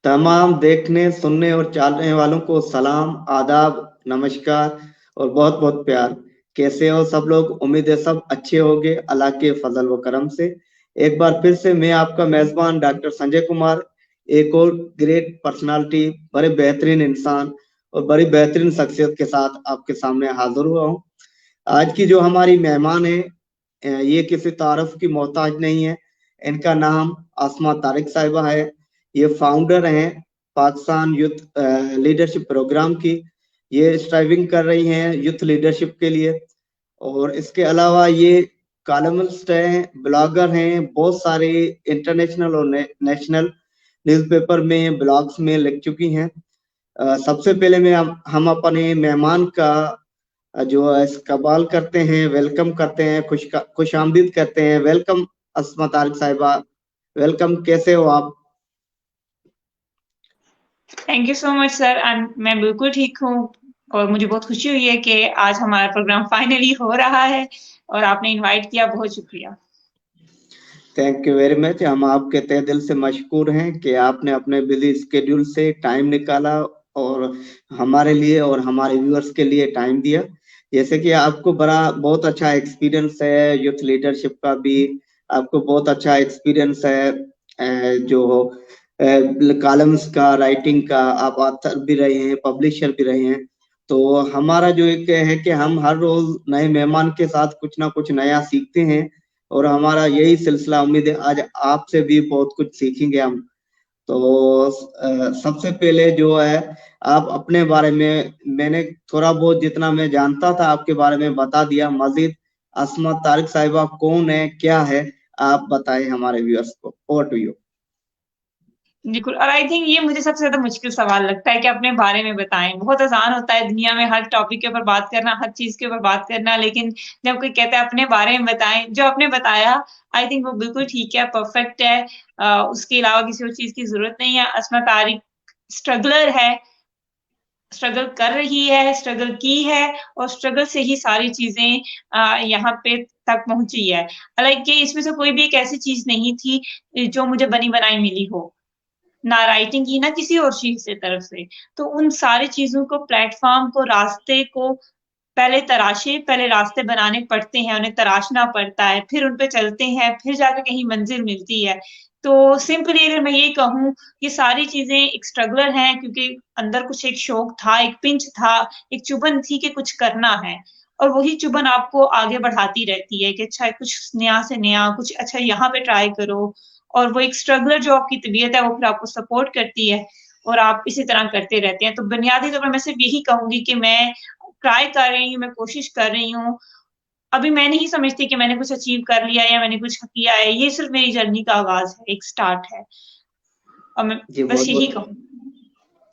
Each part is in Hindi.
तमाम देखने सुनने और चाहने वालों को सलाम, आदाब, नमस्कार और बहुत बहुत प्यार। कैसे हो सब लोग? उम्मीद है सब अच्छे होंगे अल्लाह के फजल व करम से। एक बार फिर से मैं आपका मेजबान डॉक्टर संजय कुमार, एक और ग्रेट पर्सनालिटी, बड़े बेहतरीन इंसान और बड़ी बेहतरीन शख्सियत के साथ आपके सामने हाजिर हुआ हूँ। आज की जो हमारी मेहमान है, ये किसी तारफ की मोहताज नहीं है। इनका नाम आसमा तारिक साहिबा है। ये फाउंडर हैं पाकिस्तान यूथ लीडरशिप प्रोग्राम की। ये स्ट्राइविंग कर रही हैं यूथ लीडरशिप के लिए। और इसके अलावा ये कॉलमिस्ट हैं, ब्लॉगर हैं, बहुत सारे इंटरनेशनल और नेशनल न्यूज़पेपर में, ब्लॉग्स में लिख चुकी हैं। सबसे पहले मैं हम अपने मेहमान का जो है इस्तकबाल करते हैं, वेलकम करते हैं, खुश आमदीद करते हैं। वेलकम अस्मा तारिक साहिबा, वेलकम। कैसे हो आप? Thank you so much sir. मैं बिल्कुल ठीक हूँ और मुझे बहुत खुशी हुई है कि आज हमारा प्रोग्राम फाइनली हो रहा है और आपने इनवाइट किया, बहुत शुक्रिया। Thank you very much. हम आपके तहे दिल से मशकूर हैं कि आपने अपने बिजी स्केड्यूल से टाइम निकाला और हमारे लिए और हमारे व्यूअर्स के लिए टाइम दिया। जैसे कि आपको बड़ा बहुत अच्छा एक्सपीरियंस है यूथ लीडरशिप का भी। आपको बहुत अच्छा एक्सपीरियंस है जो कॉलम्स का, राइटिंग का। आप ऑथर भी रहे हैं, पब्लिशर भी रहे हैं। तो हमारा जो एक है कि हम हर रोज नए मेहमान के साथ कुछ ना कुछ नया सीखते हैं और हमारा यही सिलसिला। उम्मीद है आज आपसे भी बहुत कुछ सीखेंगे हम। तो सबसे पहले जो है, आप अपने बारे में, मैंने थोड़ा बहुत जितना मैं जानता था आपके बारे में बता दिया। मजीद अस्मा तारिक साहिबा कौन है, क्या है, आप बताएं हमारे व्यूअर्स को। Over to you. बिल्कुल। और आई थिंक ये मुझे सबसे ज्यादा मुश्किल सवाल लगता है कि अपने बारे में बताएं। बहुत आसान होता है दुनिया में हर टॉपिक के ऊपर बात करना, हर चीज के ऊपर बात करना, लेकिन जब कोई कहता है अपने बारे में बताएं, जो आपने बताया आई थिंक वो बिल्कुल ठीक है, परफेक्ट है। उसके अलावा किसी और चीज की जरूरत नहीं है। अस्मा तारिक स्ट्रगलर है, स्ट्रगल कर रही है, स्ट्रगल की है और स्ट्रगल से ही सारी चीजें यहाँ पे तक पहुंची है। हालांकि इसमें से कोई भी एक ऐसी चीज नहीं थी जो मुझे बनी बनाई मिली हो, ना राइटिंग की, ना किसी और चीज से तरफ से। तो उन सारी चीजों को, प्लेटफॉर्म को, रास्ते को पहले तराशे, पहले रास्ते बनाने पड़ते हैं, उन्हें तराशना पड़ता है, फिर उन पे चलते हैं, फिर जाकर कहीं मंजिल मिलती है। तो सिंपली अगर मैं ये कहूँ, ये सारी चीजें एक स्ट्रगलर हैं, क्योंकि अंदर कुछ एक शौक था, एक पिंच था, एक चुभन थी कि कुछ करना है। और वही चुभन आपको आगे बढ़ाती रहती है कि अच्छा कुछ नया से नया, कुछ अच्छा यहाँ पे ट्राई करो। और वो एक स्ट्रगलर जो आपकी तबीयत है वो फिर आपको सपोर्ट करती है और आप इसी तरह करते रहते हैं। तो बुनियादी तौर पर मैं सिर्फ यही कहूंगी कि मैं ट्राई कर रही हूँ, मैं कोशिश कर रही हूँ। अभी मैं नहीं समझती कि मैंने कुछ अचीव कर लिया है या मैंने कुछ किया है। ये सिर्फ मेरी जर्नी का आगाज है, एक स्टार्ट है। और मैं जी बस बहुत यही बहुत कहूँ।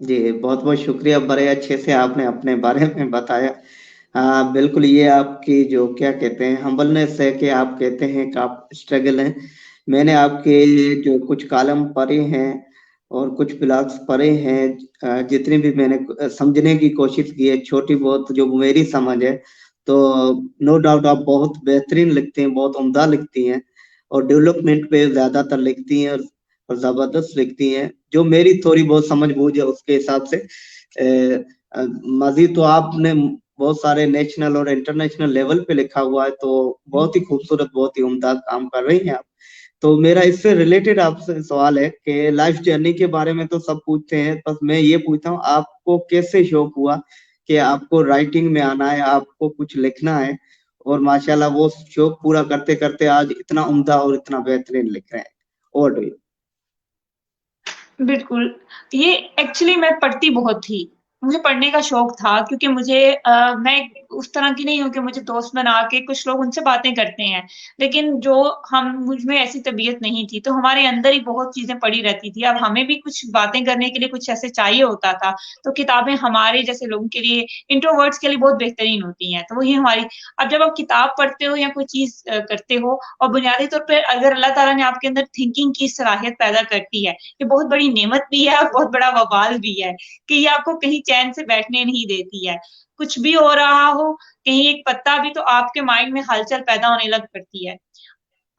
जी बहुत बहुत शुक्रिया। बड़े अच्छे से आपने अपने बारे में बताया। हाँ बिल्कुल, ये आपकी जो क्या कहते हैं हम्बलनेस है कि आप कहते हैं कि आप स्ट्रगल हैं। मैंने आपके जो कुछ कॉलम पढ़े हैं और कुछ ब्लॉग्स पढ़े हैं, जितनी भी मैंने समझने की कोशिश की है छोटी बहुत जो मेरी समझ है, तो नो डाउट आप बहुत बेहतरीन लिखते हैं, बहुत उम्दा लिखती हैं और डेवलपमेंट पे ज्यादातर लिखती हैं और जबरदस्त लिखती हैं जो मेरी थोड़ी बहुत समझ बूझ है उसके हिसाब से। मजीद तो आपने बहुत सारे नेशनल और इंटरनेशनल लेवल पे लिखा हुआ है, तो बहुत ही खूबसूरत, बहुत ही उम्दा काम कर रही हैं आप। तो मेरा इससे रिलेटेड आपसे सवाल है कि लाइफ जर्नी के बारे में तो सब पूछते हैं, बस मैं ये पूछता हूँ आपको कैसे शौक हुआ कि आपको राइटिंग में आना है, आपको कुछ लिखना है और माशाल्लाह वो शौक पूरा करते करते आज इतना उम्दा और इतना बेहतरीन लिख रहे हैं। Over to you. बिल्कुल। ये एक्चुअली मैं पढ़ती बहुत थी। मुझे पढ़ने का शौक था क्योंकि मैं उस तरह की नहीं हूँ कि मुझे दोस्त बना के कुछ लोग उनसे बातें करते हैं। लेकिन जो हम मुझ में ऐसी तबीयत नहीं थी, तो हमारे अंदर ही बहुत चीज़ें पड़ी रहती थी। अब हमें भी कुछ बातें करने के लिए कुछ ऐसे चाहिए होता था, तो किताबें हमारे जैसे लोगों के लिए, इंट्रोवर्ट्स के लिए बहुत बेहतरीन होती हैं। तो वही हमारी, अब जब आप किताब पढ़ते हो या कोई चीज़ करते हो और बुनियादी तौर पे अगर अल्लाह ताला ने आपके अंदर थिंकिंग की सलाहियत पैदा करती है, ये बहुत बड़ी नेमत भी है और बहुत बड़ा वबाल भी है कि ये आपको कहीं चैन से बैठने नहीं देती है। कुछ भी हो रहा हो, कहीं एक पत्ता भी, तो आपके माइंड में हलचल पैदा होने लग पड़ती है।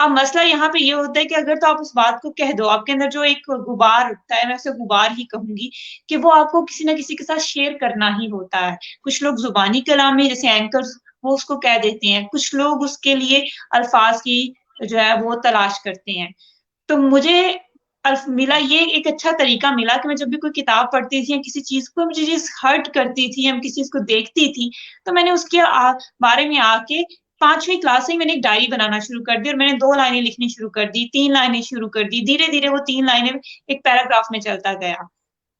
अब मसला यहाँ पे ये होता है कि अगर तो आप उस बात को कह दो, आपके अंदर जो एक गुबार उठता है, मैं उसे गुबार ही कहूँगी, कि वो आपको किसी न किसी के साथ शेयर करना ही होता है। कुछ लोग ज़ुबानी कलामी जैसे एंकर्स वो उसको कह देते हैं, कुछ लोग उसके लिए अल्फाज़ की जो है वो तलाश करते हैं। तो मुझे मिला ये एक अच्छा तरीका मिला कि मैं जब भी कोई किताब पढ़ती थी या किसी चीज़ को मुझे चीज़ हर्ट करती थी या मैं किसी चीज़ को देखती थी, तो मैंने उसके बारे में आके 5वीं क्लास से ही मैंने एक डायरी बनाना शुरू कर दी और मैंने 2 लाइनें लिखनी शुरू कर दी, 3 लाइनें शुरू कर दी। धीरे-धीरे वो 3 लाइनें एक पैराग्राफ में चलता गया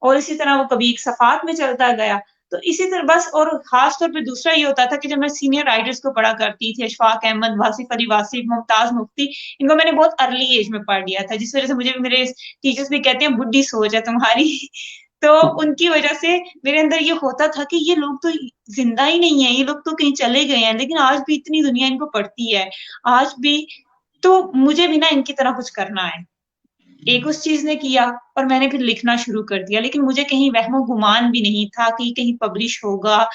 और इसी तरह वो कभी एक सफ़ात में चलता गया। तो इसी तरह बस और ख़ास तौर पे दूसरा ये होता था कि जब मैं सीनियर राइटर्स को पढ़ा करती थी, अशफाक अहमद, वासिफ़ अली वासिफ़, मुमताज़ मुफ्ती, इनको मैंने बहुत अर्ली एज में पढ़ लिया था, जिस वज़ह से मुझे भी मेरे टीचर्स भी कहते हैं, बुड्ढी सोच है तुम्हारी। तो उनकी वज़ह से मेरे अंदर ये होता था कि ये लोग तो ज़िंदा ही नहीं है, ये लोग तो कहीं चले गए हैं, लेकिन आज भी इतनी दुनिया इनको पढ़ती है, आज भी तो मुझे भी ना इनकी तरह कुछ करना है। एक उस चीज़ ने किया और मैंने फिर लिखना शुरू कर दिया, लेकिन मुझे कहीं वहमो-गुमान भी नहीं था कि कहीं पब्लिश होगा,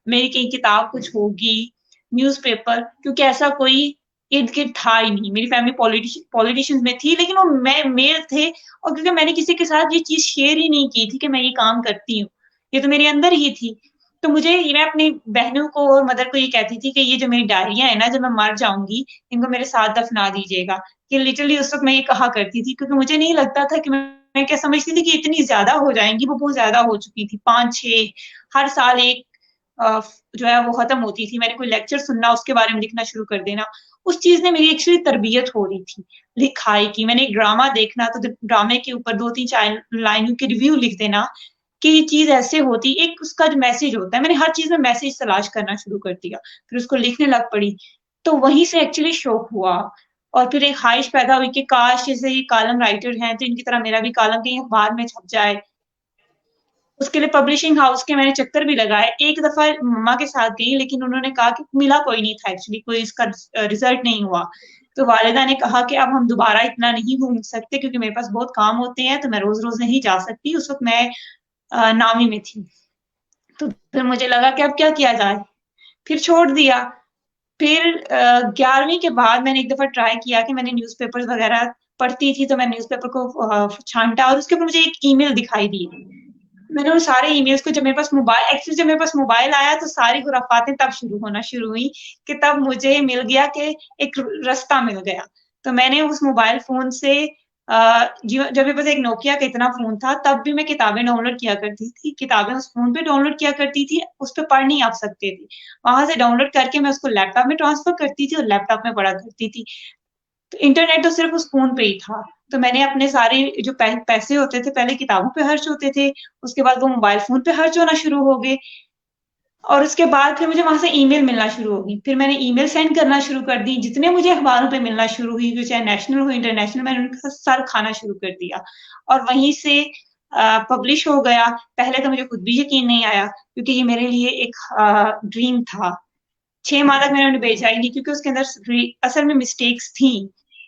मेरी कहीं किताब कुछ होगी, न्यूज़पेपर क्योंकि ऐसा कोई इर्द-गिर्द था ही नहीं। मेरी फैमिली पॉलिटिशियंस में थी, लेकिन वो मेल थे और क्योंकि मैंने किसी के साथ ये चीज़ शेयर ही नहीं की थी कि मैं ये काम करती हूँ, ये तो मेरे अंदर ही थी। तो मैं अपनी बहनों को और मदर को ये कहती थी कि ये जो मेरी डायरियाँ हैं ना, जब मैं मर जाऊँगी, इनको मेरे साथ दफ़ना दीजिएगा। कि लिटरली उस वक़्त मैं ये कहा करती थी क्योंकि मुझे नहीं लगता था कि मैं क्या समझती थी कि इतनी ज़्यादा हो जाएँगी, वो बहुत ज़्यादा हो चुकी थी। 5-6 हर साल एक जो है वो ख़त्म होती थी। मैंने कोई लेक्चर सुनना, उसके बारे में लिखना शुरू कर देना। उस चीज़ ने मेरी एक्चुअली तरबियत हो रही थी, लिखाई की। मैंने एक ड्रामा देखना तो ड्रामे के ऊपर 2-3 4 लाइनों के रिव्यू लिख देना कि ये चीज़ ऐसे होती एक उसका जो मैसेज होता है, मैंने हर चीज़ में मैसेज तलाश करना शुरू कर दिया। फिर उसको लिखने लग पड़ी। तो वहीं से एक्चुअली शौक हुआ और फिर एक ख़्वाहिश पैदा हुई कि काश जैसे ये कॉलम राइटर हैं, तो इनकी तरह मेरा भी कॉलम कहीं अखबार में छप जाए। उसके लिए पब्लिशिंग हाउस के मैंने चक्कर भी लगाए। एक दफ़ा मम्मा के साथ गई लेकिन उन्होंने कहा कि मिला कोई नहीं था एक्चुअली कोई इसका रिज़ल्ट नहीं हुआ। तो वालिदा ने कहा कि अब हम दोबारा इतना नहीं घूम सकते क्योंकि मेरे पास बहुत काम होते हैं, तो मैं रोज़-रोज़ नहीं जा सकती। उस वक़्त मैं 9वीं में थी। तो फिर मुझे लगा कि अब क्या किया जाए? फिर छोड़ दिया। फिर 11वीं के बाद मैंने एक दफ़ा ट्राई किया कि मैंने न्यूज़पेपर्स वग़ैरह पढ़ती थी, तो मैं न्यूज़पेपर को छाँटा और उसके ऊपर मुझे एक ईमेल दिखाई दी। मैंने उन सारे ईमेल्स को जब मेरे पास मोबाइल आया तो सारी खुराफातें तब शुरू हुई कि तब मुझे मिल गया कि एक रास्ता मिल गया। तो मैंने उस मोबाइल फ़ोन से जब मेरे पास एक नोकिया का इतना फ़ोन था, तब भी मैं किताबें डाउनलोड किया करती थी। किताबें उस फ़ोन पे डाउनलोड किया करती थी, उस पे पढ़ नहीं आप सकते थे। वहाँ से डाउनलोड करके मैं उसको लैपटॉप में ट्रांसफ़र करती थी और लैपटॉप में पढ़ा करती थी। तो इंटरनेट तो सिर्फ़ उस फ़ोन पे ही था। तो मैंने अपने सारे जो पैसे होते थे, पहले किताबों पे खर्च होते थे, उसके बाद वो मोबाइल फ़ोन पे खर्च होना शुरू हो गए और उसके बाद फिर मुझे वहाँ से ईमेल मिलना शुरू हो गई। फिर मैंने ईमेल सेंड करना शुरू कर दी, जितने मुझे अखबारों पे मिलना शुरू हुई, जो चाहे नेशनल हो, इंटरनेशनल, मैंने उनका सर खाना शुरू कर दिया और वहीं से पब्लिश हो गया। पहले तो मुझे खुद भी यकीन नहीं आया क्योंकि ये मेरे लिए एक ड्रीम था। 6 माह तक मैंने उन्हें भेजा ही नहीं क्योंकि उसके अंदर असल में मिस्टेक्स थी।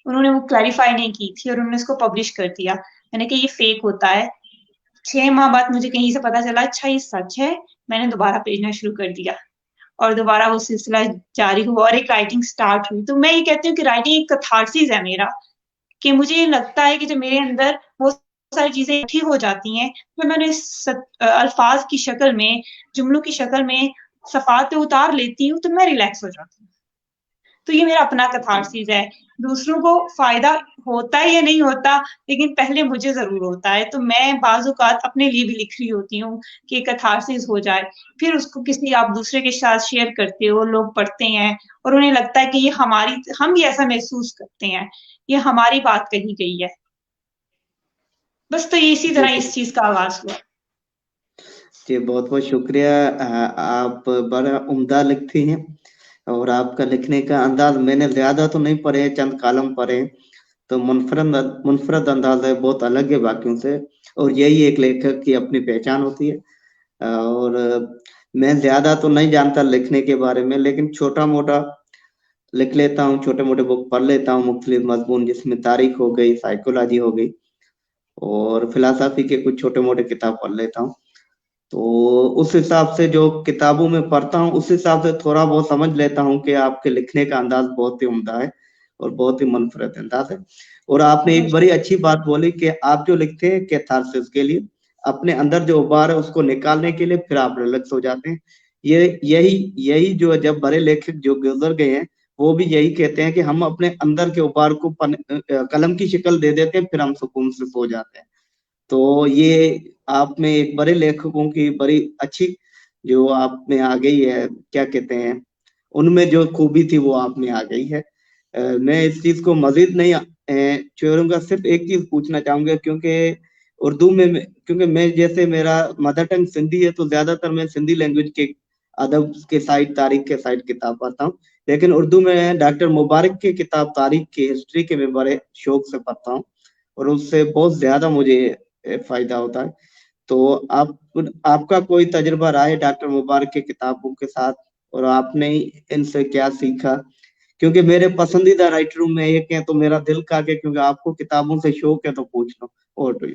उन्होंने वो क्लैरिफ़ाई नहीं की थी और उन्होंने उसको पब्लिश कर दिया। मैंने कहा ये फ़ेक होता है। 6 माह बाद मुझे कहीं से पता चला अच्छा ये सच है। मैंने दोबारा भेजना शुरू कर दिया और दोबारा वो सिलसिला जारी हुआ और एक राइटिंग स्टार्ट हुई। तो मैं ये कहती हूँ कि राइटिंग एक कैथार्सिस है मेरा, कि मुझे ये लगता है कि जब मेरे अंदर वो सारी चीज़ें इकट्ठी हो जाती हैं, तो मैं उन्हें अल्फ़ाज़ की शक्ल में, जुमलों की शक्ल में सफ़ात पे उतार लेती हूँ, तो मैं रिलैक्स हो जाती हूँ। तो ये मेरा अपना कैथार्सिस है। दूसरों को फ़ायदा होता है या नहीं होता, लेकिन पहले मुझे ज़रूर होता है। तो मैं बाज़-औक़ात अपने लिए भी लिख रही होती हूँ कि कैथार्सिस हो जाए। फिर उसको किसी आप दूसरे के साथ शेयर करते हो, लोग पढ़ते हैं और उन्हें लगता है कि ये हम भी ऐसा महसूस करते हैं। ये हमारी बात कही गई है। बस तो इसी जी, तरह इस चीज़ का आगाज़ हुआ। जी, बहुत-बहुत शुक्रिया। आप बड़ा उम्दा लिखती हैं और आपका लिखने का अंदाज़ मैंने ज़्यादा तो नहीं पढ़े हैं, चंद कॉलम पढ़े हैं, तो मुनफ़रद अंदाज़ है, बहुत अलग है बाकियों से और यही एक लेखक की अपनी पहचान होती है। और मैं ज़्यादा तो नहीं जानता लिखने के बारे में, लेकिन छोटा-मोटा लिख लेता हूँ, छोटे-मोटे बुक पढ़ लेता हूँ, मुख्तलिफ़ मज़मून जिसमें तारीख़ हो गई, साइकोलॉजी हो गई और फ़िलॉसफ़ी के कुछ छोटे-मोटे किताब पढ़ लेता हूँ। तो उस हिसाब से जो किताबों में पढ़ता हूँ, उस हिसाब से थोड़ा बहुत समझ लेता हूँ कि आपके लिखने का अंदाज़ बहुत ही उम्दा है और बहुत ही मनफरद अंदाज है। और आपने एक बड़ी अच्छी बात बोली कि आप जो लिखते हैं कैथारसिस के लिए, अपने अंदर जो उबार है उसको निकालने के लिए, फिर आप रिलैक्स हो जाते हैं। ये यही यही जो जब बड़े लेखक जो गुजर गए हैं वो भी यही कहते हैं कि हम अपने अंदर के उबार को कलम की शक्ल दे देते हैं, फिर हम सुकून से सो जाते हैं। तो ये आप में एक बड़े लेखकों की बड़ी अच्छी जो आप में आ गई है, क्या कहते हैं, उनमें जो खूबी थी वो आप में आ गई है। मैं इस चीज को मजीद नहीं छोड़ूंगा, सिर्फ एक चीज पूछना चाहूंगा, क्योंकि उर्दू में क्योंकि मैं जैसे मेरा मदर टंग सिंधी है तो ज्यादातर मैं सिंधी लैंग्वेज के अदब के साइड, तारीख के साइड किताब पढ़ता हूँ। लेकिन उर्दू में डॉक्टर मुबारक की किताब तारीख की, हिस्ट्री के मैं बड़े शौक से पढ़ता हूँ और उससे बहुत ज्यादा मुझे फायदा होता है। तो आपका कोई तजुर्बा रहा है डॉक्टर मुबारक की किताबों के साथ, और आपने इनसे क्या सीखा? क्योंकि मेरे पसंदीदा राइटरों में एक है, तो मेरा दिल का के, क्योंकि आपको किताबों से शौक है तो पूछ लो। और तो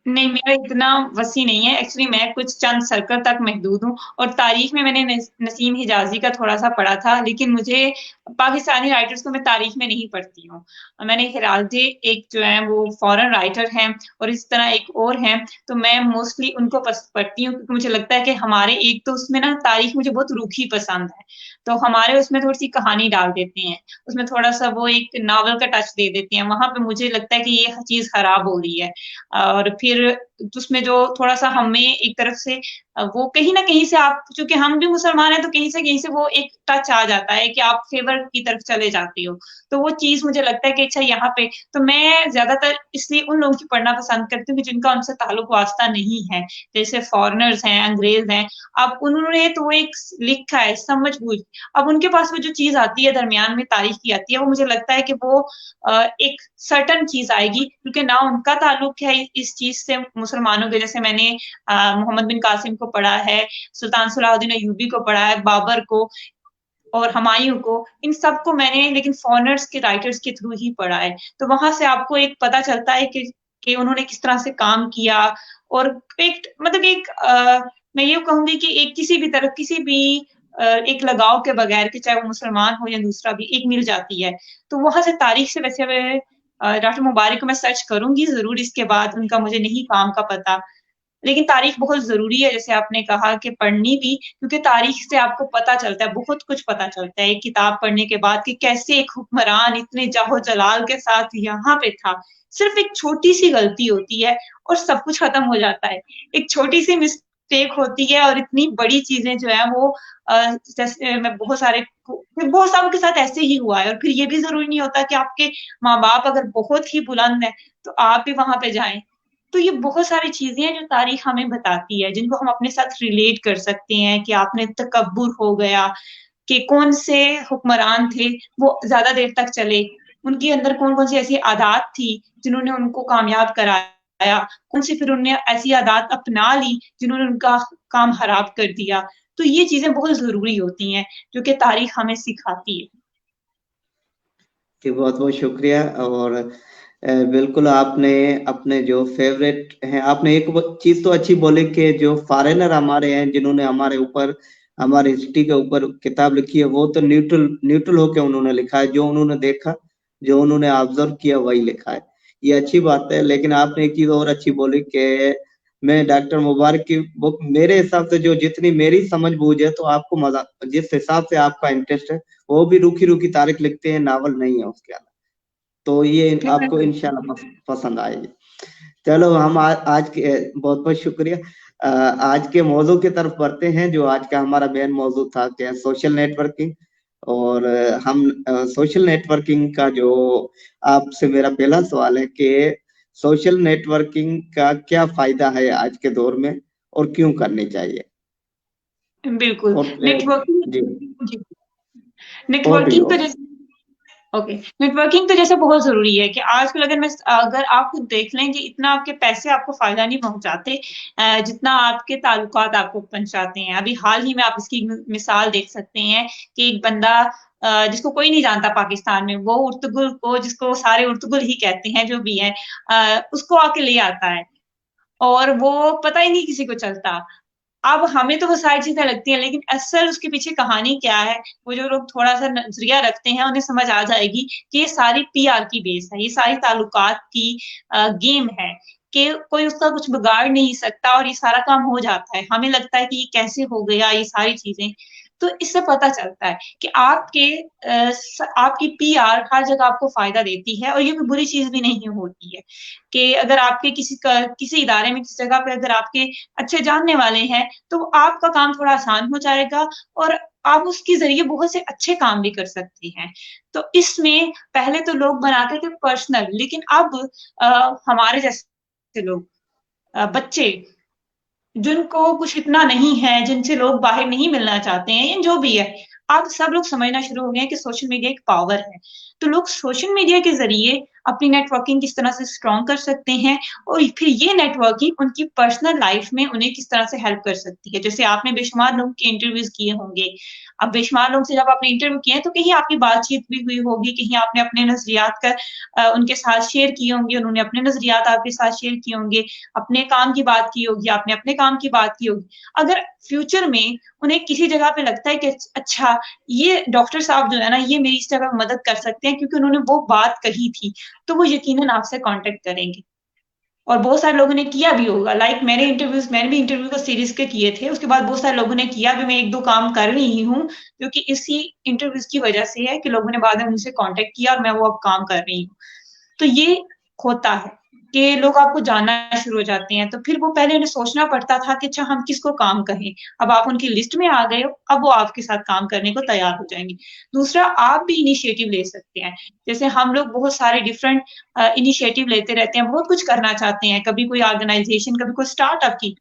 नहीं, मेरा इतना वसी नहीं है। एक्चुअली मैं कुछ चंद सर्कल तक महदूद हूँ और तारीख में मैंने नसीम हिजाज़ी का थोड़ा-सा पढ़ा था, लेकिन मुझे पाकिस्तानी राइटर्स को मैं तारीख में नहीं पढ़ती हूँ। मैंने हेराल्डी एक जो है वो फॉरेन राइटर हैं और इस तरह एक और हैं, तो मैं मोस्टली उनको पढ़ती हूँ क्योंकि मुझे लगता है कि हमारे एक तो उसमें ना तारीख मुझे बहुत रूखी पसंद है, तो हमारे उसमें थोड़ी-सी कहानी डाल देते हैं, उसमें थोड़ा-सा वो एक नॉवल का टच दे देते हैं, वहाँ पे मुझे लगता है कि ये चीज़ खराब हो रही है। और फिर उसमें जो थोड़ा-सा हमें एक तरफ से वो कहीं न कहीं से आप, चूँकि हम भी मुसलमान हैं, तो कहीं से वो एक टच आ जाता है कि आप फ़ेवर की तरफ चले जाते हो। तो वो चीज़ मुझे लगता है कि अच्छा यहाँ पे तो मैं ज़्यादातर इसलिए उन लोगों की पढ़ना पसंद करती हूँ कि जिनका उनसे ताल्लुक वास्ता नहीं है। जैसे फ़ॉरेनर्स हैं, अंग्रेज़ हैं, अब उन्होंने तो वो एक लिखा है समझ-बूझ, अब उनके पास वो जो चीज़ आती है दरमियान में तारीख की आती है, वो मुझे लगता है कि वो एक सर्टेन चीज़ आएगी क्योंकि ना उनका ताल्लुक है इस चीज़ से मुसलमानों के, जैसे मैंने मोहम्मद बिन कासिम को पढ़ा है, सुल्तान सलाहुद्दीन अय्यूबी को पढ़ा है, बाबर को और हुमायूँ को, इन सबको मैंने लेकिन फॉरेनर्स के राइटर्स के थ्रू ही पढ़ा है। तो वहाँ से आपको एक पता चलता है कि उन्होंने किस तरह से काम किया और एक मतलब एक मैं ये कहूँगी कि एक किसी भी तरह किसी भी एक लगाव के बगैर कि चाहे वो मुसलमान हो या दूसरा भी, एक मिल जाती है। तो वहाँ से तारीख से वैसे मैं डॉक्टर मुबारक को मैं सर्च करूँगी ज़रूर इसके बाद, उनका मुझे नहीं काम का पता। लेकिन तारीख बहुत ज़रूरी है, जैसे आपने कहा कि पढ़नी भी, क्योंकि तारीख से आपको पता चलता है, बहुत कुछ पता चलता है एक किताब पढ़ने के बाद कि कैसे एक हुक्मरान इतने जाहो-जलाल के साथ यहाँ पे था। सिर्फ़ एक छोटी-सी गलती होती है और सब कुछ खत्म हो जाता है। एक छोटी-सी मिस्टेक होती है और इतनी बड़ी चीज़ें जो हैं वो जैसे मैं बहुत सारों के साथ ऐसे ही हुआ है और फिर ये भी ज़रूरी नहीं होता कि आपके माँ-बाप अगर बहुत ही बुलंद हैं, तो आप भी वहाँ पे जाएँ। तो ये बहुत सारी चीज़ें हैं जो तारीख़ हमें बताती है, जिनको हम अपने साथ रिलेट कर सकते हैं कि आपने तकब्बुर हो गया, कि कौन से हुक्मरान थे, वो ज़्यादा देर तक चले, उनके अंदर कौन-कौन सी ऐसी आदात थी, जिन्होंने उनको कामयाब कराया, कौन सी फिर उन्होंने ऐसी आदात अपना ली, जिन्होंने उनका काम खराब कर दिया। तो ये चीज़ें बहुत ज़रूरी होती हैं, जो कि तारीख़ हमें सिखाती है। जी, बहुत-बहुत शुक्रिया। और बिल्कुल आपने अपने जो फ़ेवरेट हैं, आपने एक वो चीज़ तो अच्छी बोली कि जो फ़ॉरेनर हमारे हैं, जिन्होंने हमारे ऊपर, हमारी हिस्ट्री के ऊपर किताब लिखी है, वो तो न्यूट्रल न्यूट्रल होके उन्होंने लिखा है, जो उन्होंने देखा, जो उन्होंने ऑब्ज़र्व किया वही लिखा है। ये अच्छी बात है, लेकिन आपने एक चीज़ और अच्छी बोली कि मैं डॉक्टर मुबारक की बुक, मेरे हिसाब से जो जितनी मेरी समझ-बूझ है, तो आपको मज़ा, जिस हिसाब से आपका इंटरेस्ट है, वो भी रूखी-रूखी तारीख लिखते हैं, नावल नहीं है उसके अंदर। तो ये आपको इंशाल्लाह पसंद आएगी। चलो हम आज के बहुत-बहुत शुक्रिया। आज के मौज़ू की तरफ बढ़ते हैं, जो आज का हमारा मेन मौज़ू था कि सोशल नेटवर्किंग। और हम सोशल नेटवर्किंग का जो, आपसे मेरा पहला सवाल है कि सोशल नेटवर्किंग का क्या फ़ायदा है आज के दौर में और क्यों करनी चाहिए? बिल्कुल, और जी, नेटवर्किंग जी, और भी नेटवर्किंग हो। तो जैसे ओके, नेटवर्किंग तो जैसे बहुत ज़रूरी है कि आजकल अगर आप खुद देख लें कि इतना आपके पैसे आपको फ़ायदा नहीं पहुँचाते जितना आपके ताल्लुकात आपको पहुँचाते हैं। अभी हाल ही में आप इसकी मिसाल देख सकते हैं कि एक बंदा जिसको कोई नहीं जानता पाकिस्तान में, वो उर्तुगुल को, जिसको सारे उर्तुगुल ही कहते हैं, जो भी है उसको आके ले आता है और वो पता ही नहीं किसी को चलता। अब हमें तो वो सारी चीजें लगती हैं, लेकिन असल उसके पीछे कहानी क्या है, वो जो लोग थोड़ा सा नजरिया रखते हैं उन्हें समझ आ जाएगी कि ये सारी पीआर की बेस है, ये सारी ताल्लुकात की गेम है, कि कोई उसका कुछ बिगाड़ नहीं सकता और ये सारा काम हो जाता है। हमें लगता है कि ये कैसे हो गया, ये सारी चीजें। तो इससे पता चलता है कि आपकी पीआर हर जगह आपको फायदा देती है, और ये कोई बुरी चीज भी नहीं होती है। कि अगर आपके किसी इदारे में, किसी जगह पे अगर आपके अच्छे जानने वाले हैं, तो आपका काम थोड़ा आसान हो जाएगा, और आप उसके ज़रिए बहुत से अच्छे काम भी कर सकते हैं। तो इसमें पहले तो लोग बनाते थे पर्सनल, लेकिन अब हमारे जैसे लोग, बच्चे, जिनको कुछ इतना नहीं है, जिनसे लोग बाहर नहीं मिलना चाहते हैं, या जो भी है, अब सब लोग समझना शुरू हो गए हैं कि सोशल मीडिया एक पावर है। तो लोग सोशल मीडिया के ज़रिए अपनी नेटवर्किंग किस तरह से स्ट्रॉन्ग कर सकते हैं, और फिर ये नेटवर्किंग उनकी पर्सनल लाइफ में उन्हें किस तरह से हेल्प कर सकती है। जैसे आपने बेशुमार लोगों के इंटरव्यूज़ किए होंगे। अब बेशुमार लोगों से जब आपने इंटरव्यू किए हैं, तो कहीं आपकी बातचीत भी हुई होगी, कहीं आपने अपने नज़रियात का उनके साथ शेयर किए होंगे, उन्होंने अपने नज़रियात आपके साथ शेयर किए होंगे, अपने काम की बात की होगी, आपने अपने काम की बात की होगी। अगर फ्यूचर में उन्हें किसी जगह पे लगता है कि अच्छा, ये डॉक्टर साहब जो है ना, ये मेरी इस जगह मदद कर सकते हैं क्योंकि उन्होंने वो बात कही थी, तो वो यकीनन आपसे कॉन्टैक्ट करेंगे। और बहुत सारे लोगों ने किया भी होगा, लाइक मैंने भी इंटरव्यू को सीरीज के किए थे, उसके बाद बहुत सारे लोगों ने किया भी। मैं 1-2 काम कर रही हूँ, जो कि इसी इंटरव्यूज़ की वजह से है कि लोगों ने बाद में मुझसे कॉन्टैक्ट किया, और मैं वो अब काम कर रही हूँ। तो ये होता है कि लोग आपको जानना शुरू हो जाते हैं। तो फिर वो पहले उन्हें सोचना पड़ता था कि अच्छा, हम किसको काम कहें। अब आप उनकी लिस्ट में आ गए हो, अब वो आपके साथ काम करने को तैयार हो जाएँगे। दूसरा, आप भी इनिशिएटिव ले सकते हैं। जैसे हम लोग बहुत सारे डिफरेंट इनिशिएटिव लेते रहते हैं, बहुत कुछ करना चाहते हैं, कभी कोई ऑर्गेनाइज़ेशन, कभी कोई स्टार्टअप की।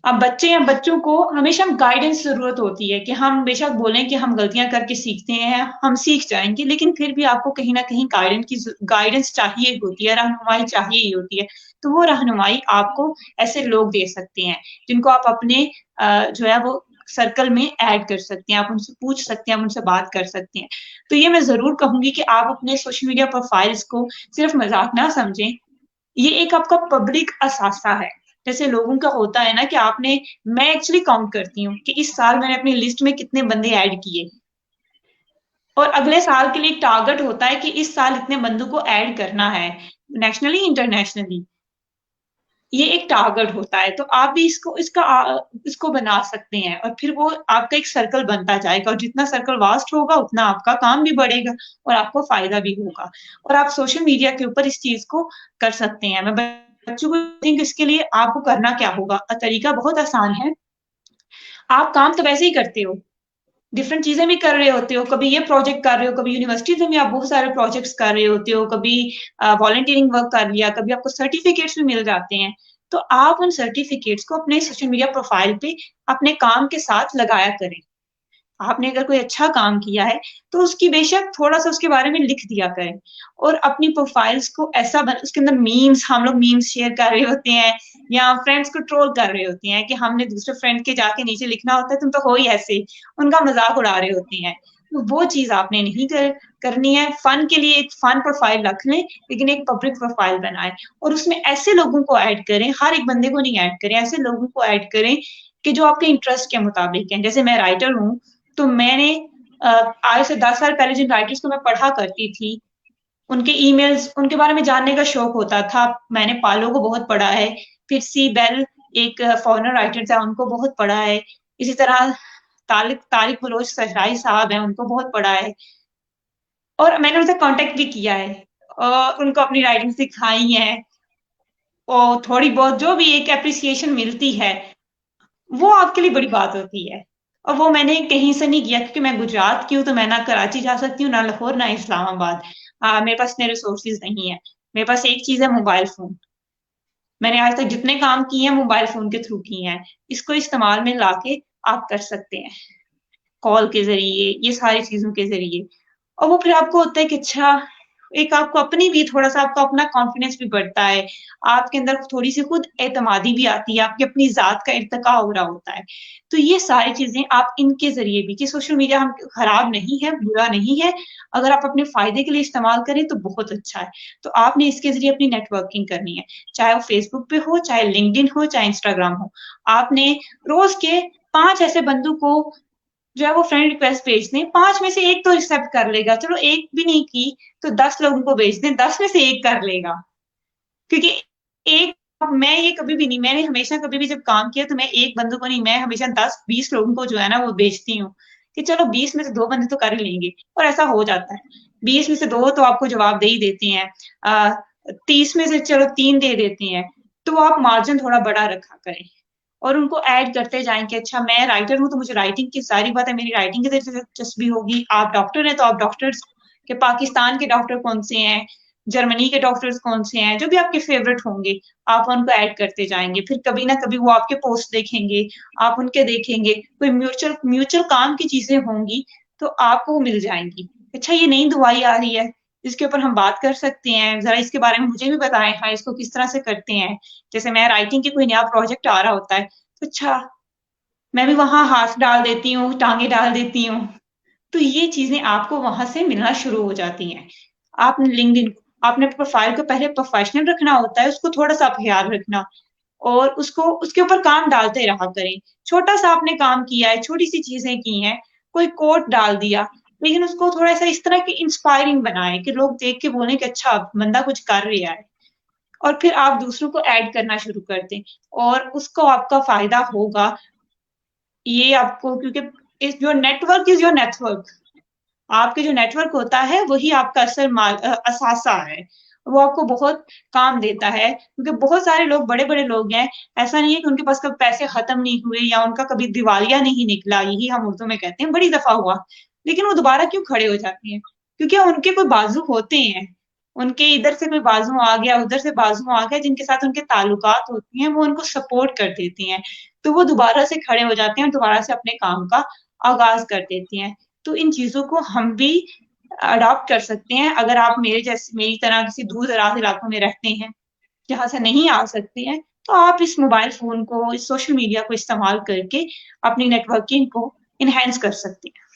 अब बच्चे हैं, बच्चों को हमेशा गाइडेंस ज़रूरत होती है, कि हम बेशक बोलें कि हम गलतियाँ करके सीखते हैं, हम सीख जाएँगे, लेकिन फिर भी आपको कहीं न कहीं गाइडेंस चाहिए होती है, रहनुमाई चाहिए ही होती है। तो वो रहनुमाई आपको ऐसे लोग दे सकते हैं, जिनको आप अपने जो है वो सर्कल में ऐड कर सकते हैं, आप उनसे पूछ सकते हैं, आप उनसे बात कर सकते हैं। तो ये मैं ज़रूर कहूँगी कि आप अपने सोशल मीडिया प्रोफाइल्स को सिर्फ़ मज़ाक ना समझें, ये एक आपका पब्लिक असासा है। जैसे लोगों का होता है ना कि मैं एक्चुअली काउंट करती हूँ कि इस साल मैंने अपनी लिस्ट में कितने बंदे ऐड किए, और अगले साल के लिए एक टारगेट होता है कि इस साल इतने बंदों को ऐड करना है, नेशनली, इंटरनेशनली। ये एक टारगेट होता है, तो आप भी इसको बना सकते हैं, और फिर वो आपका एक सर्कल बनता जाएगा, और जितना सर्कल वास्ट होगा, उतना आपका काम भी बढ़ेगा और आपको फ़ायदा भी होगा। और आप सोशल मीडिया के ऊपर इस चीज़ को कर सकते हैं। मैं बच्चों को थिंक इसके लिए आपको करना क्या होगा? तरीका बहुत आसान है। आप काम तो वैसे ही करते हो, डिफरेंट चीज़ें भी कर रहे होते हो, कभी ये प्रोजेक्ट कर रहे हो, कभी यूनिवर्सिटीज़ में भी आप बहुत सारे प्रोजेक्ट्स कर रहे होते हो, कभी वॉलंटियरिंग वर्क कर लिया, कभी आपको सर्टिफिकेट्स भी मिल जाते हैं। तो आप उन सर्टिफिकेट्स को अपने सोशल मीडिया प्रोफाइल पे अपने काम के साथ लगाया करें। आपने अगर कोई अच्छा काम किया है, तो उसकी बेशक थोड़ा-सा उसके बारे में लिख दिया करें, और अपनी प्रोफाइल्स को ऐसा बन उसके अंदर हम लोग मीम्स शेयर कर रहे होते हैं, या फ्रेंड्स को ट्रोल कर रहे होते हैं, कि हमने दूसरे फ्रेंड के जाके नीचे लिखना होता है, तुम तो हो ही ऐसे, उनका मज़ाक उड़ा रहे होते हैं। तो वो चीज़ आपने नहीं करनी है। फन के लिए एक फन प्रोफाइल रख लें, लेकिन एक पब्लिक प्रोफाइल बनाएँ, और उसमें ऐसे लोगों को ऐड करें, हर एक बंदे को नहीं ऐड करें, ऐसे लोगों को ऐड करें कि जो आपके इंटरेस्ट के मुताबिक हैं। जैसे मैं राइटर हूँ, तो मैंने अ, आज से 10 साल पहले जिन राइटर्स को मैं पढ़ा करती थी, उनके ईमेल्स, उनके बारे में जानने का शौक होता था। मैंने पालो को बहुत पढ़ा है, फिर सी बेल, एक फॉरेनर राइटर था, उनको बहुत पढ़ा है। इसी तरह तारिक तारिक बलोच सहराई साहब हैं, उनको बहुत पढ़ा है, और मैंने उनसे कॉन्टैक्ट भी किया है, और उनको अपनी राइटिंग सिखाई है, और थोड़ी बहुत जो भी एक एप्रिसिएशन मिलती है, वो आपके लिए बड़ी बात होती है। और वो मैंने कहीं से नहीं किया, क्योंकि मैं गुजरात की हूँ, तो मैं ना कराची जा सकती हूँ, ना लाहौर, ना इस्लामाबाद। मेरे पास इतने रिसोर्सेज़ नहीं है। मेरे पास एक चीज़ है, मोबाइल फ़ोन। मैंने आज तक जितने काम किए हैं, मोबाइल फ़ोन के थ्रू किए हैं। इसको इस्तेमाल में लाके आप कर सकते हैं। कॉल के ज़रिए, ये सारी चीज़ों के ज़रिए। और वो फिर आपको होता है कि अच्छा, एक आपको अपनी भी थोड़ा-सा आपका अपना कॉन्फिडेंस भी बढ़ता है। आपके अंदर थोड़ी-सी खुद एतमादी भी आती है, आपकी अपनी ज़ात का इर्तिक़ा हो रहा होता है। तो ये सारी चीज़ें आप इनके ज़रिए भी कि सोशल मीडिया हम खराब नहीं है, बुरा नहीं है, अगर आप अपने फ़ायदे के लिए इस्तेमाल करें तो बहुत अच्छा है। तो आपने इसके ज़रिए अपनी नेटवर्किंग करनी है, चाहे वो फेसबुक पे हो, चाहे लिंक्डइन हो, चाहे इंस्टाग्राम हो। आपने रोज़ के 5 ऐसे बंदों को जो है वो फ्रेंड रिक्वेस्ट भेज दें, 5 में से 1 तो एक्सेप्ट कर लेगा, चलो 1 भी नहीं की तो 10 लोगों को भेज दें, 10 में से 1 कर लेगा। क्योंकि एक मैं ये कभी भी नहीं मैंने हमेशा कभी भी जब काम किया तो मैं 1 बंदे को नहीं, मैं हमेशा 10-20 लोगों को जो है ना वो भेजती हूँ, कि चलो 20 में से 2 बंदे तो कर ही लेंगे और ऐसा हो जाता है। 20 में से 2 तो आपको जवाब दे ही देती हैं। 30 में से चलो 3 दे देती हैं, तो आप मार्जिन थोड़ा बड़ा रखा करें और उनको ऐड करते जाएँ कि अच्छा मैं राइटर हूँ, तो मुझे राइटिंग की ज़ाहिर बात है मेरी राइटिंग की दिलचस्पी होगी। आप डॉक्टर हैं, तो आप डॉक्टर्स के पाकिस्तान के डॉक्टर कौन-से हैं, जर्मनी के डॉक्टर्स कौन-से हैं, जो भी आपके फ़ेवरेट होंगे, आप उनको ऐड करते जाएँगे। फिर कभी ना कभी वो आपके पोस्ट देखेंगे, आप उनके देखेंगे, कोई म्यूचुअल म्यूचुअल काम की चीज़ें होंगी, तो आपको वो मिल जाएँगी। अच्छा ये नई दवाई आ रही है, इसके ऊपर हम बात कर सकते हैं, ज़रा इसके बारे में मुझे भी बताएँ, हाँ, इसको किस तरह से करते हैं? जैसे मैं राइटिंग की कोई नया प्रोजेक्ट आ रहा होता है, तो अच्छा, मैं भी वहाँ हाथ डाल देती हूँ, टाँगे डाल देती हूँ। तो ये चीज़ें आपको वहाँ से मिलना शुरू हो जाती हैं। आपने लिंक्डइन आपने प्रोफ़ाइल को पहले प्रोफ़ेशनल रखना होता है, उसको थोड़ा-सा आप ख्याल रखना और उसको उसके ऊपर काम डालते रहा करें। छोटा-सा आपने काम किया है, छोटी-सी चीज़ें की हैं, कोई कोट डाल दिया, लेकिन उसको थोड़ा-सा इस तरह की इंस्पायरिंग बनाएँ कि लोग देख के बोलें कि अच्छा बंदा कुछ कर रिहा है और फिर आप दूसरों को ऐड करना शुरू कर दें और उसको आपका फ़ायदा होगा। ये आपको क्योंकि इस your network is your network. आपके जो नेटवर्क होता है वही आपका असासा है। वो आपको बहुत काम देता है क्योंकि बहुत सारे लोग बड़े-बड़े लोग हैं, ऐसा नहीं है कि उनके पास कभी पैसे खत्म नहीं हुए या उनका कभी दिवालिया नहीं निकला, यही हम उर्दू में कहते हैं, बड़ी दफ़ा हुआ। लेकिन वो दोबारा क्यों खड़े हो जाते हैं? क्योंकि उनके कोई बाज़ू होते हैं। उनके इधर से कोई बाज़ू आ गया, उधर से बाज़ू आ गया, जिनके साथ उनके ताल्लुकात होती हैं, वो उनको सपोर्ट कर देती हैं। तो वो दोबारा से खड़े हो जाते हैं और दोबारा से अपने काम का आगाज़ कर देती हैं। तो इन चीज़ों को हम भी अडॉप्ट कर सकते हैं, अगर आप मेरी तरह किसी दूर-दराज़ इलाकों में रहते हैं, जहाँ से नहीं आ सकते हैं, तो आप इस मोबाइल फ़ोन को, इस सोशल मीडिया को इस्तेमाल करके अपनी नेटवर्किंग को एनहांस कर सकते हैं।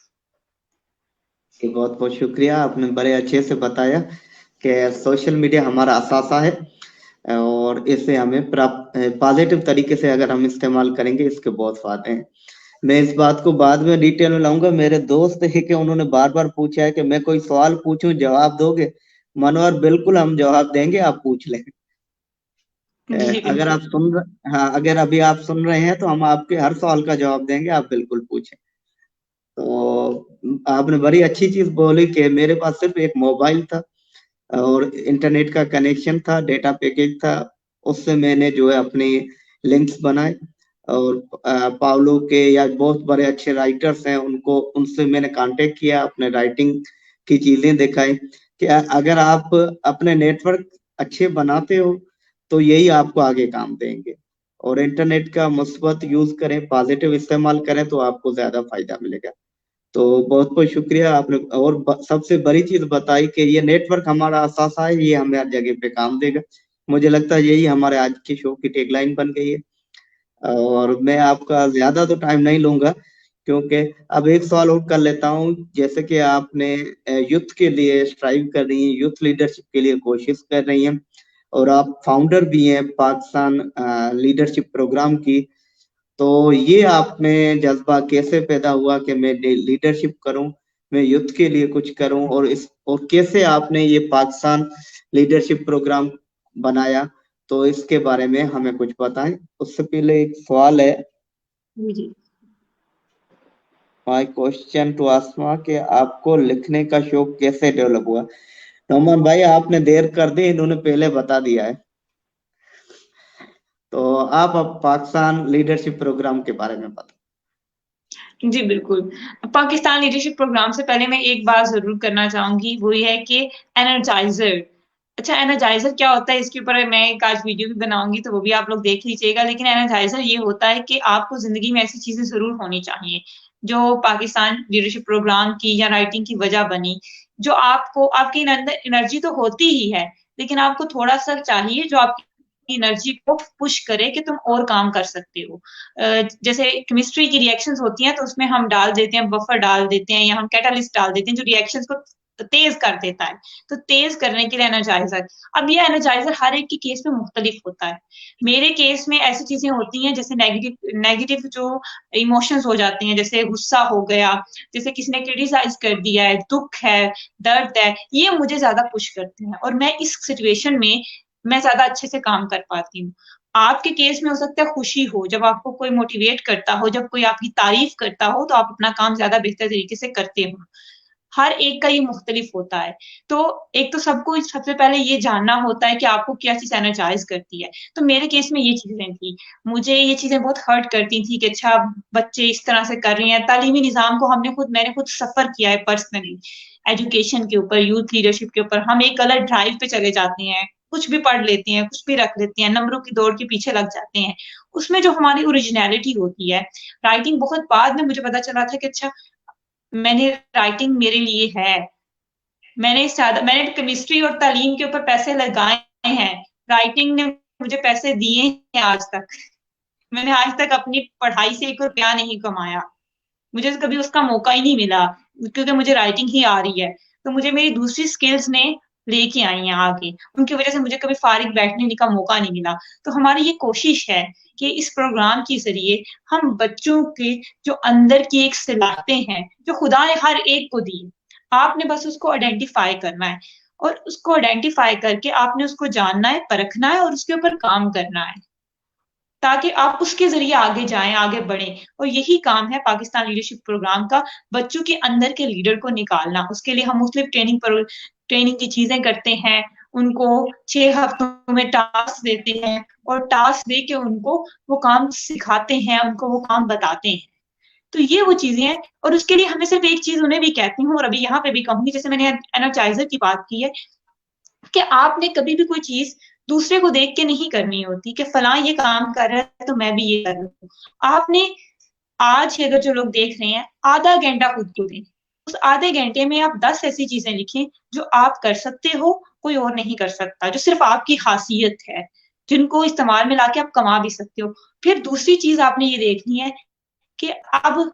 जी, बहुत-बहुत शुक्रिया, आपने बड़े अच्छे से बताया कि सोशल मीडिया हमारा असासा है और इससे हमें पॉज़िटिव तरीके से अगर हम इस्तेमाल करेंगे, इसके बहुत फ़ायदे हैं। मैं इस बात को बाद में डिटेल में लाऊँगा, मेरे दोस्त हैं कि उन्होंने बार-बार पूछा है कि मैं कोई सवाल पूछूँ, जवाब दोगे? मनोहर बिल्कुल हम जवाब देंगे, आप पूछ लें। जी, अगर बिल्कुल। आप हाँ, अगर अभी आप सुन रहे हैं, तो हम आपके हर सवाल का जवाब देंगे, आप बिल्कुल पूछें। तो आपने बड़ी अच्छी चीज़ बोली कि मेरे पास सिर्फ़ एक मोबाइल था और इंटरनेट का कनेक्शन था, डेटा पैकेज था, उससे मैंने जो है अपनी लिंक्स बनाए और पाब्लो के या बहुत बड़े अच्छे राइटर्स हैं, उनसे मैंने कॉन्टैक्ट किया, अपने राइटिंग की चीज़ें दिखाई कि अगर आप अपने नेटवर्क अच्छे बनाते हो, तो यही आपको आगे काम देंगे और इंटरनेट का मुस्बत यूज़ करें, पॉज़िटिव इस्तेमाल करें, तो आपको ज़्यादा फ़ायदा मिलेगा। तो बहुत-बहुत शुक्रिया आपने और सबसे बड़ी चीज़ बताई कि ये नेटवर्क हमारा असासा है, ये हमें हर जगह पे काम देगा। मुझे लगता है यही हमारे आज के शो की टैगलाइन बन गई है और मैं आपका ज़्यादा तो टाइम नहीं लूँगा क्योंकि अब एक सवाल और कर लेता हूँ, जैसे कि आपने यूथ के लिए स्ट्राइव कर रही हैं, यूथ लीडरशिप के लिए कोशिश कर रही हैं और आप फाउंडर भी हैं पाकिस्तान लीडरशिप प्रोग्राम की। तो ये आप में जज़्बा कैसे पैदा हुआ कि मैं लीडरशिप करूँ, मैं यूथ के लिए कुछ करूँ और कैसे आपने ये पाकिस्तान लीडरशिप प्रोग्राम बनाया? तो इसके बारे में हमें कुछ बताएँ। उससे पहले एक सवाल है जी। माय क्वेश्चन टू आसमा कि आपको लिखने का शौक कैसे डेवलप हुआ? नोमान भाई आपने देर कर दी, इन्होंने पहले बता दिया है। तो आप अब पाकिस्तान लीडरशिप प्रोग्राम के बारे में बताएँ। जी, बिल्कुल। पाकिस्तान लीडरशिप प्रोग्राम से पहले मैं एक बात ज़रूर करना चाहूँगी, वो ये है कि एनर्जाइज़र अच्छा एनर्जाइज़र क्या होता है इसके ऊपर मैं एक आज वीडियो भी बनाऊँगी तो वो भी आप लोग देख लीजिएगा। लेकिन एनर्जाइज़र ये होता है कि आपको ज़िंदगी में ऐसी चीज़ें ज़रूर होनी चाहिए, जो पाकिस्तान लीडरशिप प्रोग्राम की या राइटिंग की वजह बनी। जो आपको, आपकी अंदर एनर्जी तो होती ही है, लेकिन आपको थोड़ा सा चाहिए जो आपकी एनर्जी को पुश करे कि तुम और काम कर सकते हो। जैसे केमिस्ट्री की रिएक्शंस होती हैं तो उसमें हम डाल देते हैं, बफर डाल देते हैं या हम कैटालिस्ट डाल देते हैं जो रिएक्शंस को तेज कर देता है। तो तेज करने के लिए एनर्जाइजर। अब ये एनर्जाइजर हर एक की केस में मुख्तलिफ होता है। मेरे केस में ऐसी चीजें होती हैं जैसे नेगेटिव नेगेटिव जो इमोशंस हो जाते हैं, जैसे गुस्सा हो गया, जैसे किसी ने क्रिटिसाइज कर दिया है, दुख है, दर्द है, ये मुझे ज्यादा पुश करते हैं और मैं इस सिचुएशन में मैं ज्यादा अच्छे से काम कर पाती हूँ। आपके केस में हो सकता है खुशी हो, जब आपको कोई मोटिवेट करता हो, जब कोई आपकी तारीफ करता हो, तो आप अपना काम ज्यादा बेहतर तरीके से करते हो। हर एक का ये मुख्तलिफ होता है। तो एक तो सबको सबसे पहले ये जानना होता है कि आपको क्या चीज़ एनर्जाइज़ करती है। तो मेरे केस में ये चीज़ें थी। मुझे ये चीज़ें बहुत हर्ट करती थी कि अच्छा बच्चे इस तरह से कर रहे हैं। तालीमी निज़ाम को मैंने खुद सफ़र किया है पर्सनली। एजुकेशन के ऊपर, यूथ लीडरशिप के ऊपर हम एक गलत ड्राइव पे चले जाते हैं। कुछ भी पढ़ लेते हैं, कुछ भी रख लेते हैं, नंबरों की दौड़ के पीछे लग जाते हैं। उसमें जो हमारी ओरिजिनैलिटी होती है, राइटिंग बहुत बाद में मुझे पता चला था कि अच्छा मैंने राइटिंग मेरे लिए है। मैंने केमिस्ट्री और तालीम के ऊपर पैसे लगाए हैं। राइटिंग ने मुझे पैसे दिए हैं आज तक। मैंने आज तक अपनी पढ़ाई से 1 रुपया नहीं कमाया। मुझे कभी उसका मौका ही नहीं मिला क्योंकि मुझे राइटिंग ही आ रही है। तो मुझे मेरी दूसरी स्किल्स ने लेके आई हैं आगे। उनकी वजह से मुझे कभी फारिग बैठने का मौका नहीं मिला। तो हमारी ये कोशिश है कि इस प्रोग्राम के ज़रिए हम बच्चों के जो अंदर की एक सलाहियतें हैं, जो खुदा ने हर एक को दी, आपने बस उसको आइडेंटिफ़ाई करना है और उसको आइडेंटिफ़ाई करके आपने उसको जानना है, परखना है और उसके ऊपर काम करना है। ताकि आप उसके ज़रिए आगे जाएँ, आगे बढ़ें और यही काम है पाकिस्तान लीडरशिप प्रोग्राम का, बच्चों के अंदर के लीडर को निकालना। उसके लिए हम मुख्तलिफ ट्रेनिंग की चीज़ें करते हैं, उनको 6 हफ्तों में टास्क देते हैं और टास्क दे के उनको वो काम सिखाते हैं, उनको वो काम बताते हैं। तो ये वो चीज़ें हैं और उसके लिए हमें सिर्फ़ एक चीज़ उन्हें भी कहती हूँ और अभी यहाँ पे भी कहूँगी, जैसे मैंने एनर्जाइज़र की बात की है, कि आपने कभी भी कोई चीज़ दूसरे को देख के नहीं करनी होती कि फलाँ ये काम कर रहा है तो मैं भी ये कर लूँ। आपने आज अगर जो लोग देख रहे हैं, आधा घंटा खुद को दें। उस आधे घंटे में आप 10 ऐसी चीज़ें लिखें जो आप कर सकते हो, कोई और नहीं कर सकता, जो सिर्फ़ आपकी ख़ासियत है, जिनको इस्तेमाल में लाके आप कमा भी सकते हो। फिर दूसरी चीज़ आपने ये देखनी है कि अब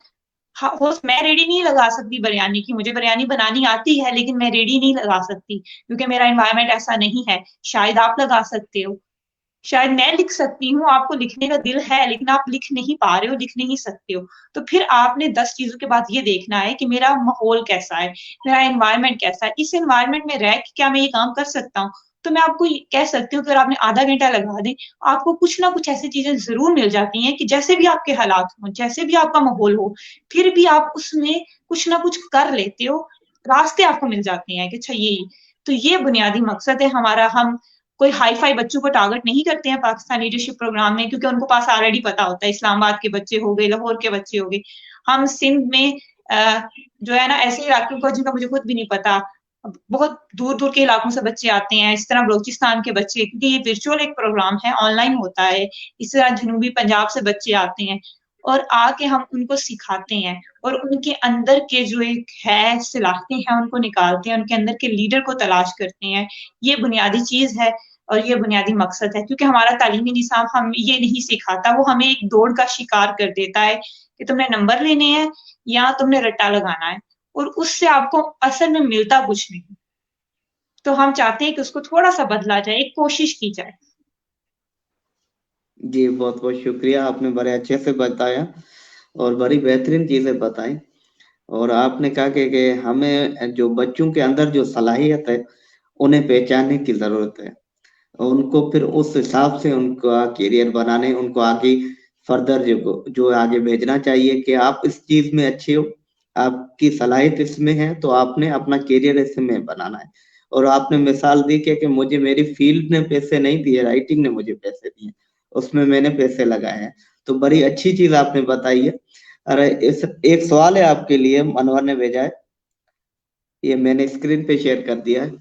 हो मैं रेडी नहीं लगा सकती बिरयानी की, मुझे बिरयानी बनानी आती है लेकिन मैं रेडी नहीं लगा सकती क्योंकि मेरा एनवायरनमेंट ऐसा नहीं है। शायद आप लगा सकते हो, शायद मैं लिख सकती हूँ, आपको लिखने का दिल है लेकिन आप लिख नहीं पा रहे हो, लिख नहीं सकते हो। तो फिर आपने 10 चीज़ों के बाद ये देखना है कि मेरा माहौल कैसा है, मेरा एनवायरनमेंट कैसा है, इस एनवायरनमेंट में रह के क्या मैं ये काम कर सकता हूँ? तो मैं आपको ये कह सकती हूँ कि अगर आपने आधा घंटा लगा दें, आपको कुछ ना कुछ ऐसी चीज़ें ज़रूर मिल जाती हैं कि जैसे भी आपके हालात हों, जैसे भी आपका माहौल हो, फिर भी आप उसमें कुछ ना कुछ कर लेते हो, रास्ते आपको मिल जाते हैं कि अच्छा ये। तो ये बुनियादी मकसद है हमारा। हम कोई हाई-फाई बच्चों को टारगेट नहीं करते हैं पाकिस्तान लीडरशिप प्रोग्राम में क्योंकि उनको पास ऑलरेडी पता होता है, इस्लामाबाद के बच्चे हो गए, लाहौर के बच्चे हो गए। हम सिंध में जो है ना ऐसे इलाकों का जिनका मुझे खुद भी नहीं पता, बहुत दूर-दूर के इलाकों से बच्चे आते हैं, इस तरह बलूचिस्तान के बच्चे, क्योंकि ये वर्चुअल एक प्रोग्राम है, ऑनलाइन होता है। इस तरह जनूबी पंजाब से बच्चे आते हैं और आके हम उनको सिखाते हैं और उनके अंदर के जो एक है सलाहियतें हैं उनको निकालते हैं, उनके अंदर के लीडर को तलाश करते हैं। ये बुनियादी चीज़ है और ये बुनियादी मकसद है क्योंकि हमारा तालीमी निज़ाम हमें ये नहीं सिखाता, वो हमें एक दौड़ का शिकार कर देता है कि तुमने नंबर लेने हैं या तुमने रट्टा लगाना है और उससे आपको असल में मिलता कुछ नहीं। तो हम चाहते हैं कि उसको थोड़ा-सा बदला जाए, एक कोशिश की जाए। जी, बहुत-बहुत शुक्रिया, आपने बड़े अच्छे से बताया और बड़ी बेहतरीन चीज़ें बताई और आपने कहा कि हमें जो बच्चों के अंदर जो सलाहियत है, उन्हें पहचानने की ज़रूरत है। उनको फिर उस हिसाब से उनका करियर बनाने, उनको आगे फर्दर जो आगे भेजना चाहिए कि आप इस चीज़ में अच्छे हो, आपकी सलाहियत इसमें है, तो आपने अपना करियर इसमें बनाना है। और आपने मिसाल दी कि मुझे मेरी फ़ील्ड ने पैसे नहीं दिए, राइटिंग ने मुझे पैसे दिए, उसमें मैंने पैसे लगाए हैं। तो बड़ी अच्छी चीज़ आपने बताई है। अरे इस एक सवाल है आपके लिए, मनोहर ने भेजा है, ये मैंने स्क्रीन पे शेयर कर दिया है।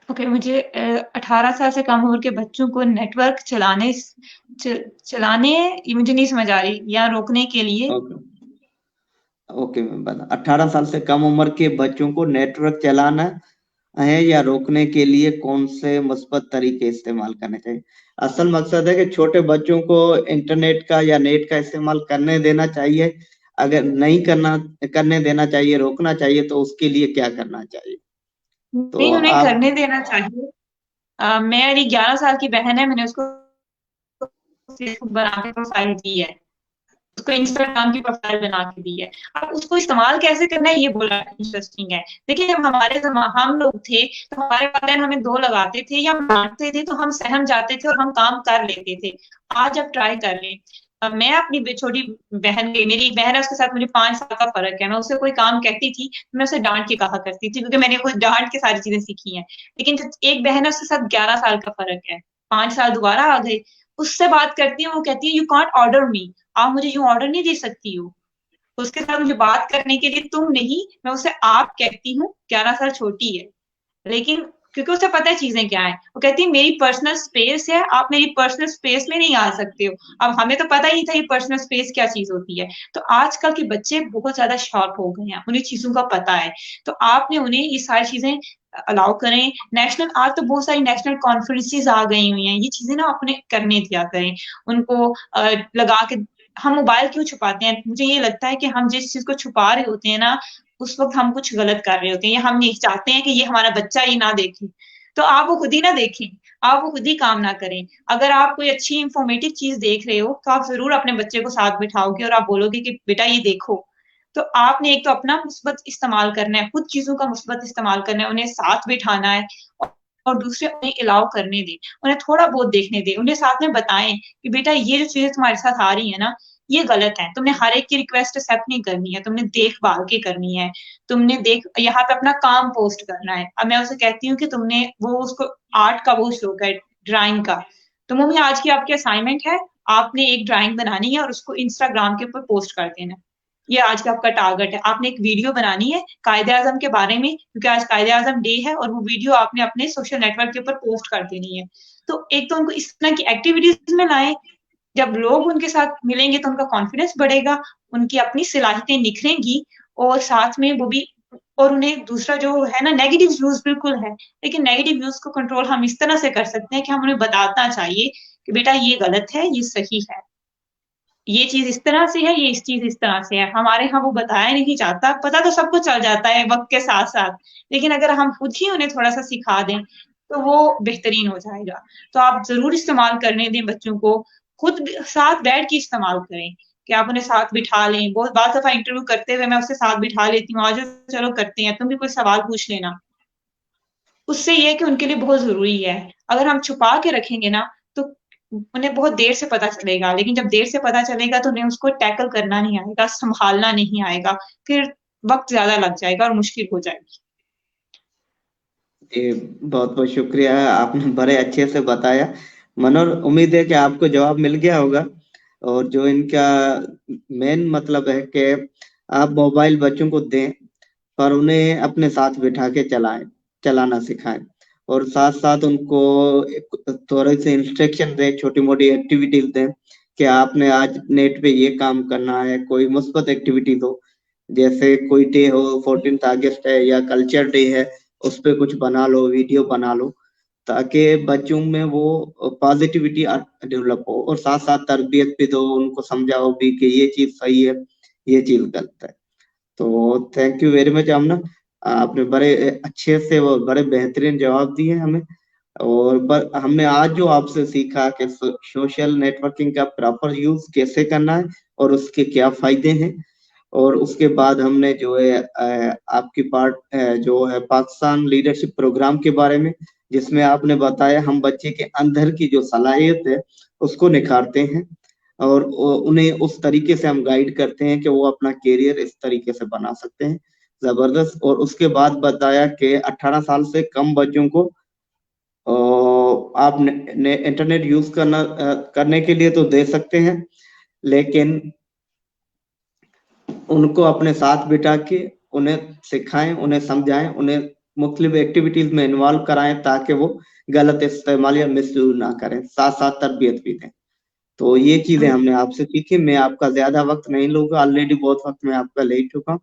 ओके, मुझे 18 साल से कम उम्र के बच्चों को नेटवर्क चलाने ये मुझे नहीं समझ आ रही या रोकने के लिए। ओके। ओके मैं बता, 18 साल से कम उम्र के बच्चों को नेटवर्क चलाना है या रोकने के लिए कौन से मुस्बत तरीके इस्तेमाल करने चाहिए? असल मकसद है कि छोटे बच्चों को इंटरनेट का या नेट का इस्तेमाल करने देना चाहिए। अगर नहीं करने देना चाहिए, रोकना चाहिए, तो उसके लिए क्या करना चाहिए? तो नहीं, उन्हें आप करने देना चाहिए। मेरी 11 साल की बहन है, मैंने उसको फेसबुक बना के प्रोफाइल दी है, उसको इंस्टाग्राम की प्रोफाइल बना के दी है। अब उसको इस्तेमाल कैसे करना है ये बोलना इंटरेस्टिंग है। देखिए जब हम लोग थे तो हमारे वालिदैन हमें दो लगाते थे या हम डांटते थे तो हम सहम जाते थे और हम काम कर लेते थे। आज अब ट्राई कर लें। मैं अपनी छोटी बहन के, मेरी एक बहन है उसके साथ मुझे 5 साल का फर्क है, मैं उससे कोई काम कहती थी मैं उसे डांट के कहा करती थी क्योंकि मैंने कुछ डांट के सारी चीजें सीखी हैं। लेकिन जो एक बहन है उसके साथ 11 साल का फर्क है, 5 साल दोबारा आ गए, उससे बात करती है, वो कहती है यू कांट ऑर्डर मी, आप मुझे यूं ऑर्डर नहीं दे सकती हो। उसके साथ मुझे बात करने के लिए तुम नहीं, मैं उसे आप कहती हूँ, 11 साल छोटी है। लेकिन क्योंकि उसे पता है चीजें क्या है, वो कहती है मेरी पर्सनल स्पेस है, आप मेरी पर्सनल स्पेस में नहीं आ सकते हो। अब हमें तो पता ही नहीं था ये पर्सनल स्पेस क्या चीज होती है। तो आजकल के बच्चे बहुत ज्यादा शार्प हो गए हैं, उन्हें चीजों का पता है। तो आपने उन्हें ये सारी चीजें अलाउ करें। नेशनल आज तो बहुत सारी नेशनल कॉन्फ्रेंसेज आ गई हुई हैं, ये चीजें ना अपने करने दिया करें उनको। लगा के हम मोबाइल क्यों छुपाते हैं, मुझे ये लगता है कि हम जिस चीज को छुपा रहे होते हैं ना उस वक्त हम कुछ गलत कर रहे होते हैं, या हम नहीं चाहते हैं कि ये हमारा बच्चा ये ना देखे। तो आप वो खुद ही ना देखें, आप वो खुद ही काम ना करें। अगर आप कोई अच्छी इंफॉर्मेटिव चीज देख रहे हो तो आप जरूर अपने बच्चे को साथ बिठाओगे और आप बोलोगे कि बेटा ये देखो। तो आपने एक तो अपना मुस्बत इस्तेमाल करना है, खुद चीजों का मुस्बत इस्तेमाल करना है, उन्हें साथ बिठाना है। और दूसरे उन्हें अलाउ करने दें, उन्हें थोड़ा बहुत देखने दें, उन्हें साथ में बताएं कि बेटा ये जो चीजें तुम्हारे साथ आ रही है ना ये गलत है, तुमने हर एक की रिक्वेस्ट एक्सेप्ट नहीं करनी है, तुमने देखभाल के करनी है। तुमने देख यहाँ पे अपना काम पोस्ट करना है। अब मैं उसे कहती हूँ कि तुमने वो उसको आर्ट का वो शौक है, ड्राइंग का, तो मम्मी आज की आपकी असाइनमेंट है, आपने एक ड्राइंग बनानी है और उसको इंस्टाग्राम के ऊपर पोस्ट कर देना है। ये आज का आपका टारगेट है। आपने एक वीडियो बनानी है कायदे आजम के बारे में क्योंकि आज कायदे आजम डे है, और वो वीडियो आपने अपने सोशल नेटवर्क के ऊपर पोस्ट कर देनी है। तो एक तो उनको इस तरह की एक्टिविटीज में लाएं, जब लोग उनके साथ मिलेंगे तो उनका कॉन्फिडेंस बढ़ेगा, उनकी अपनी सलाहियतें निखरेंगी, और साथ में वो भी। और उन्हें दूसरा जो है ना नेगेटिव व्यूज बिल्कुल है, लेकिन नेगेटिव व्यूज को कंट्रोल हम इस तरह से कर सकते हैं कि हम उन्हें बताना चाहिए कि बेटा ये गलत है ये सही है, ये चीज इस तरह से है ये इस चीज इस तरह से है। हमारे यहाँ वो बताया नहीं जाता, पता तो सबको चल जाता है वक्त के साथ साथ, लेकिन अगर हम खुद ही उन्हें थोड़ा सा सिखा दें तो वो बेहतरीन हो जाएगा। तो आप जरूर इस्तेमाल करने दें बच्चों को, खुद साथ बैठ के इस्तेमाल करें कि आप उन्हें साथ बिठा लें। बहुत बार दफा इंटरव्यू करते हुए मैं उससे साथ बिठा लेती हूँ, आज चलो करते हैं, तुम भी कोई सवाल पूछ लेना। उससे ये है कि उनके लिए बहुत जरूरी है। अगर हम छुपा के रखेंगे ना तो उन्हें बहुत देर से पता चलेगा, लेकिन जब देर से पता चलेगा तो उन्हें उसको टैकल करना नहीं आएगा, संभालना नहीं आएगा, फिर वक्त ज्यादा लग जाएगा और मुश्किल हो जाएगी। जी, बहुत बहुत शुक्रिया, आपने बड़े अच्छे से बताया। मनोर, उम्मीद है कि आपको जवाब मिल गया होगा। और जो इनका मेन मतलब है कि आप मोबाइल बच्चों को दें, पर उन्हें अपने साथ बिठा के चलाना सिखाएं। और साथ साथ उनको थोड़े से इंस्ट्रक्शन दें, छोटी मोटी एक्टिविटीज दें कि आपने आज नेट पे ये काम करना है। कोई मुस्बत एक्टिविटी हो, जैसे कोई डे हो, 14th अगस्त है या कल्चर डे है, उस पे कुछ बना लो, वीडियो बना लो, ताकि बच्चों में वो पॉजिटिविटी डेवलप हो। और साथ साथ तरबियत भी दो, उनको समझाओ भी कि ये चीज सही है, ये चीज गलत है। तो थैंक यू वेरी मच आमना, आपने बड़े अच्छे से और बड़े बेहतरीन जवाब दिए हमें। और हमने आज जो आपसे सीखा कि सोशल नेटवर्किंग का प्रॉपर यूज कैसे करना है और उसके क्या फायदे हैं। और उसके बाद हमने जो है आपकी पार्ट जो है पाकिस्तान लीडरशिप प्रोग्राम के बारे में, जिसमें आपने बताया हम बच्चे के अंदर की जो सलाहियत है उसको निखारते हैं और उन्हें उस तरीके से हम गाइड करते हैं कि वो अपना करियर इस तरीके से बना सकते हैं। जबरदस्त। और उसके बाद बताया कि 18 साल से कम बच्चों को आप इंटरनेट यूज करने के लिए तो दे सकते हैं, लेकिन उनको अपने साथ बिठा के उन्हें सिखाएं, उन्हें समझाएं, उन्हें मुख्तलिफ एक्टिविटीज में इन्वॉल्व कराएं ताकि वो गलत इस्तेमाल या मिसयूज ना करें, साथ साथ तरबियत भी दें। तो ये चीजें हमने आपसे सीखी। मैं आपका ज्यादा वक्त नहीं लूंगा, ऑलरेडी बहुत वक्त मैं आपका ले चुका हूँ।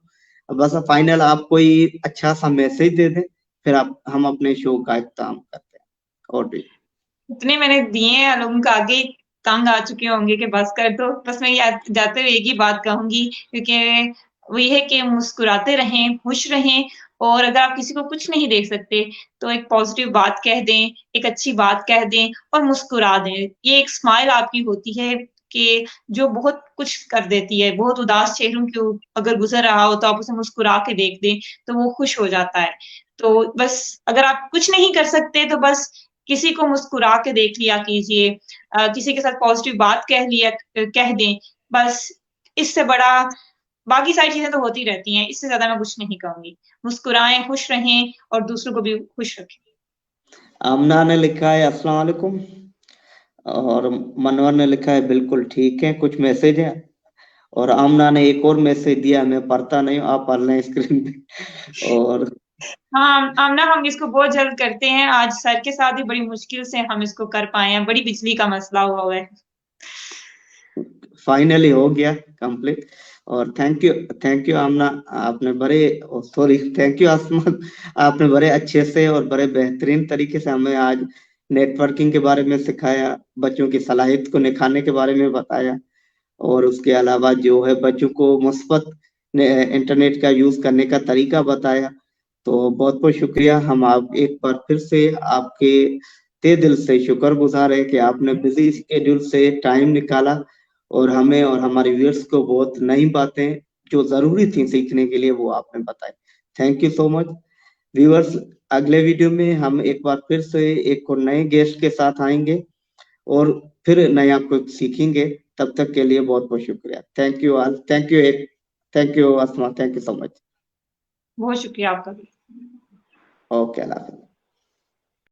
बस फाइनल आप कोई अच्छा सा मैसेज दे दें, फिर हम अपने शो का इख्तिताम करते हैं। और भी इतने मैंने दिए हैं, लोगों का आगे तंग आ चुके होंगे कि बस कर दो। बस मैं जाते हुए एक ही बात कहूंगी, क्योंकि वो ये है कि मुस्कुराते रहें, खुश रहें, और अगर आप किसी को कुछ नहीं देख सकते तो एक पॉजिटिव बात कह दें, एक अच्छी बात कह दें और मुस्कुरा दें। ये एक स्माइल आपकी होती है कि जो बहुत कुछ कर देती है। बहुत उदास चेहरों के अगर गुजर रहा हो तो आप उसे मुस्कुरा के देख दें तो वो खुश हो जाता है। तो बस अगर आप कुछ नहीं कर सकते तो बस किसी को मुस्कुरा के देख लिया कीजिए, किसी के साथ पॉजिटिव बात कह दें, बस। इससे बड़ा बाकी सारी चीज़ें तो होती रहती हैं, इससे ज़्यादा मैं कुछ नहीं कहूँगी। मुस्कुराएँ, खुश रहें और दूसरों को भी खुश रखें। आमना ने लिखा है अस्सलाम वालेकुम, और मनवर ने लिखा है बिल्कुल ठीक है, कुछ मैसेज है। और आमना ने एक और मैसेज दिया, मैं पढ़ता नहीं हूँ, आप पढ़ लें स्क्रीन पे। और हाँ, आमना, हम इसको बहुत जल्द करते हैं। आज सर के साथ ही बड़ी मुश्किल से हम इसको कर पाए हैं, बड़ी बिजली का मसला हुआ है। फाइनली हो गया कंप्लीट। और थैंक यू आमना, आपने बड़े, सॉरी, थैंक यू आसमान, आपने बड़े अच्छे से और बड़े बेहतरीन तरीके से हमें आज नेटवर्किंग के बारे में सिखाया, बच्चों की सलाहियत को निखारने के बारे में बताया, और उसके अलावा जो है बच्चों को मुस्बत इंटरनेट का यूज करने का तरीका बताया। तो बहुत बहुत शुक्रिया। हम आप एक बार फिर से आपके ते दिल से शुक्रगुजार है कि आपने बिजी स्केड्यूल से टाइम निकाला और हमें और हमारे व्यूअर्स को बहुत नई बातें जो जरूरी थी सीखने के लिए वो आपने बताई। Thank you so much viewers. अगले वीडियो में हम एक बार फिर से एक और नए गेस्ट के साथ आएंगे और फिर नया कुछ सीखेंगे। तब तक के लिए बहुत बहुत शुक्रिया। Thank you all, thank you Asma, thank you so much. बहुत शुक्रिया आपका भी। ओके, अल्लाह हाफिज।